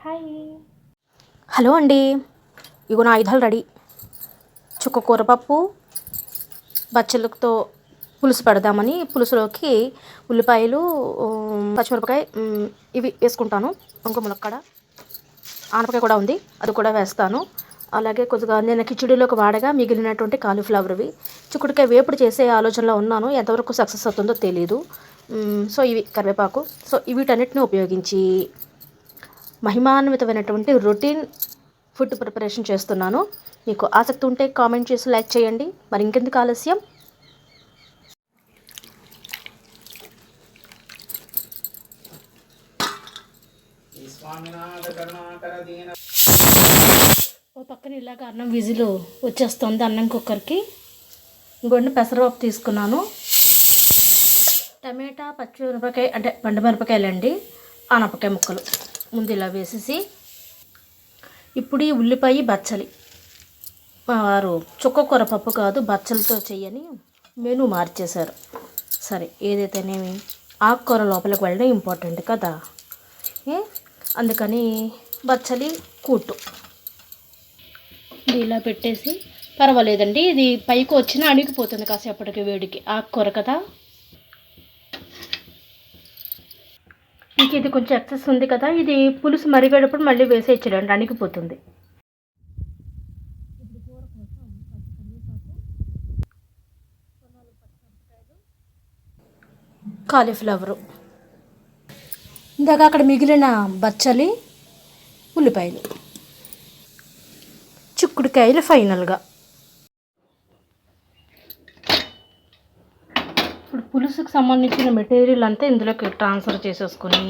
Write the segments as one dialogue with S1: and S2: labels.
S1: Hi, hello అండి. ఇగో నా ఆయుధాలు రెడీ. చుక్క కూరపప్పు బచ్చలతో పులుసు పెడదామని పులుసులోకి ఉల్లిపాయలు, పచ్చిమిరపకాయ ఇవి వేసుకుంటాను. ఇంకో ములక్కడ ఆనపకాయ కూడా ఉంది, అది కూడా వేస్తాను. అలాగే కొద్దిగా నేను కిచిడీలోకి వాడగా మిగిలినటువంటి కాలీఫ్లవర్వి చిక్కుడుకాయ వేపుడు చేసే ఆలోచనలో ఉన్నాను. ఎంతవరకు సక్సెస్ అవుతుందో తెలీదు. సో ఇవి కరివేపాకు. సో వీటన్నిటిని ఉపయోగించి మహిమాన్వితమైనటువంటి రొటీన్ ఫుడ్ ప్రిపరేషన్ చేస్తున్నాను. మీకు ఆసక్తి ఉంటే కామెంట్ చేసి లైక్ చేయండి. మరి ఇంకెందుకు ఆలస్యం, ఓ పక్కన ఇలాగ అన్నం విజిల్ వచ్చేస్తుంది అన్నం కుక్కర్కి. ఇంకొన్ని పెసరపప్పు తీసుకున్నాను. టమాటా, పచ్చిమిరపకాయ అంటే పండుమిరపకాయలండి, ఆనపకాయ ముక్కలు ముందు ఇలా వేసేసి, ఇప్పుడు ఈ ఉల్లిపాయ బచ్చలి మా వారు చుక్కకూర పప్పు కాదు బచ్చలతో చెయ్యని మెనూ మార్చేశారు. సరే ఏదైతేనేమి ఆకుకూర లోపలికి వెళ్ళడం ఇంపార్టెంట్ కదా, అందుకని బచ్చలి కూటు ఇలా పెట్టేసి, పర్వాలేదండి ఇది పైకి వచ్చినా అణిగిపోతుంది కాసేపటికి వేడికి, ఆకుకూర కదా. ఇంక ఇది కొంచెం ఎక్సెస్ ఉంది కదా, ఇది పులుసు మరిగేటప్పుడు మళ్ళీ వేసేయచ్చండి, అణిగిపోతుంది. కాలీఫ్లవరు, ఇందాక అక్కడ మిగిలిన బచ్చలి, ఉల్లిపాయలు, చిక్కుడుకాయలు ఫైనల్గా. ఇప్పుడు పులుసుకు సంబంధించిన మెటీరియల్ అంతా ఇందులోకి ట్రాన్స్ఫర్ చేసేసుకొని,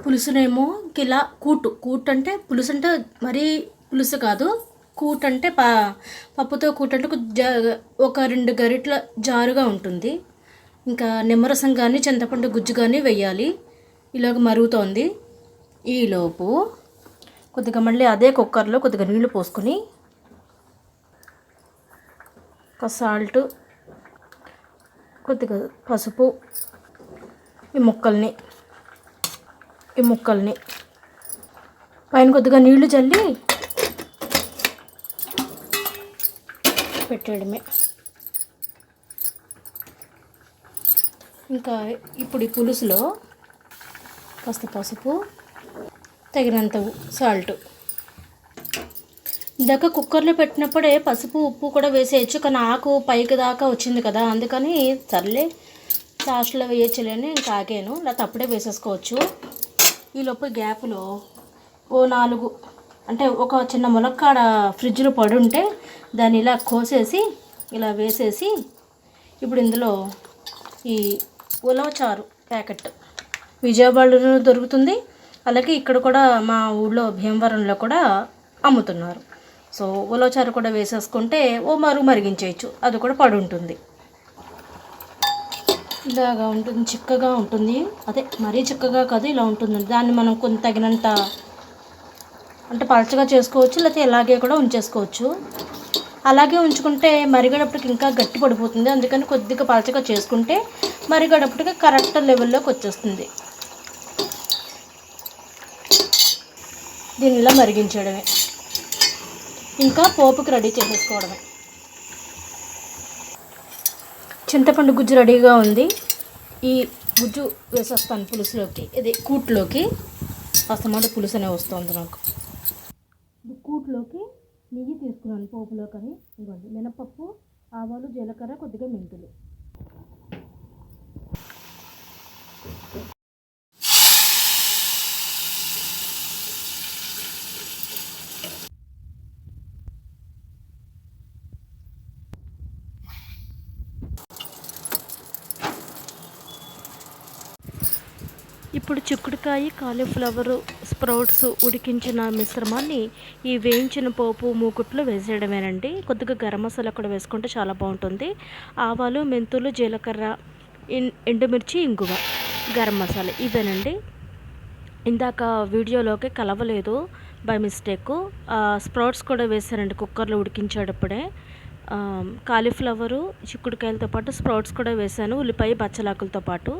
S1: పులుసునేమో ఇలా కూటు అంటే పులుసు అంటే మరీ పులుసు కాదు, కూటు అంటే పప్పుతో కూటు అంటే ఒక 2 గరిటెల జారుగా ఉంటుంది. ఇంకా నిమ్మరసం కానీ చింతపండు గుజ్జు కానీ వేయాలి. ఇలాగ మరుగుతోంది. ఈలోపు కొద్దిగా మళ్ళీ అదే కుక్కర్లో కొద్దిగా నీళ్లు పోసుకొని, ఒక సాల్ట్, కొద్దిగా పసుపు, ఈ ముక్కల్ని పైన కొద్దిగా నీళ్లు చల్లి పెట్టేయడమే. ఇంకా ఇప్పుడు ఈ పులుసులో కాస్త పసుపు, తగినంత సాల్ట్. ఇందాక కుక్కర్లో పెట్టినప్పుడే పసుపు ఉప్పు కూడా వేసేయచ్చు, కానీ ఆకు పైకి దాకా వచ్చింది కదా, అందుకని సర్లే లాస్ట్లో వేయచ్చులేని ఇంకా ఆగాను, లేకపోతే అప్పుడే వేసేసుకోవచ్చు. ఈలోపు గ్యాప్లో ఓ 4 అంటే ఒక చిన్న ములక్కాడ ఫ్రిడ్జ్లో పడి ఉంటే దాన్ని ఇలా కోసేసి ఇలా వేసేసి, ఇప్పుడు ఇందులో ఈ ఉలవచారు ప్యాకెట్ విజయవాడలో దొరుకుతుంది, అలాగే ఇక్కడ కూడా మా ఊళ్ళో భీమవరంలో కూడా అమ్ముతున్నారు. సో ఉలవచారు కూడా వేసేసుకుంటే ఓ మరిగించేయచ్చు, అది కూడా పడి ఉంటుంది. ఇలాగా ఉంటుంది, చిక్కగా ఉంటుంది. అదే మరీ చిక్కగా కాదు, ఇలా ఉంటుందండి. దాన్ని మనం కొంత తగినంత అంటే పలచగా చేసుకోవచ్చు, లేకపోతే ఇలాగే కూడా ఉంచేసుకోవచ్చు. అలాగే ఉంచుకుంటే మరిగేటప్పటికి ఇంకా గట్టి పడిపోతుంది, అందుకని కొద్దిగా పలచగా చేసుకుంటే మరిగేటప్పటికి కరెక్ట్ లెవెల్లోకి వచ్చేస్తుంది. దీన్ని ఇలా మరిగించడమే, ఇంకా పోపుకి రెడీ చేసేసుకోవడమే. చింతపండు గుజ్జు రెడీగా ఉంది. ఈ గుజ్జు వేసేస్తాను పులుసులోకి, ఇది కూట్లోకి. అస్తమాట పులుసు అనే వస్తుంది నాకు. కూట్లోకి నెయ్యి తీసుకున్నాను పోపులోకని. ఇవ్వండి మినపప్పు, ఆవాలు, జీలకర్ర, కొద్దిగా మెంతులు. ఇప్పుడు చిక్కుడుకాయ, కాలీఫ్లవరు, స్ప్రౌట్స్ ఉడికించిన మిశ్రమాన్ని ఈ వేయించిన పోపు మూకుట్లో వేసేయడమేనండి. కొద్దిగా గరం మసాలా కూడా వేసుకుంటే చాలా బాగుంటుంది. ఆవాలు, మెంతులు, జీలకర్ర, ఎండుమిర్చి, ఇంగువ, గరం మసాలా ఇవేనండి. ఇందాక వీడియోలోకి కలవలేదు బై మిస్టేక్, స్ప్రౌట్స్ కూడా వేసానండి కుక్కర్లో ఉడికించేటప్పుడే. కాలీఫ్లవరు, చిక్కుడుకాయలతో పాటు స్ప్రౌట్స్ కూడా వేసాను, ఉల్లిపాయ బచ్చలాకులతో పాటు.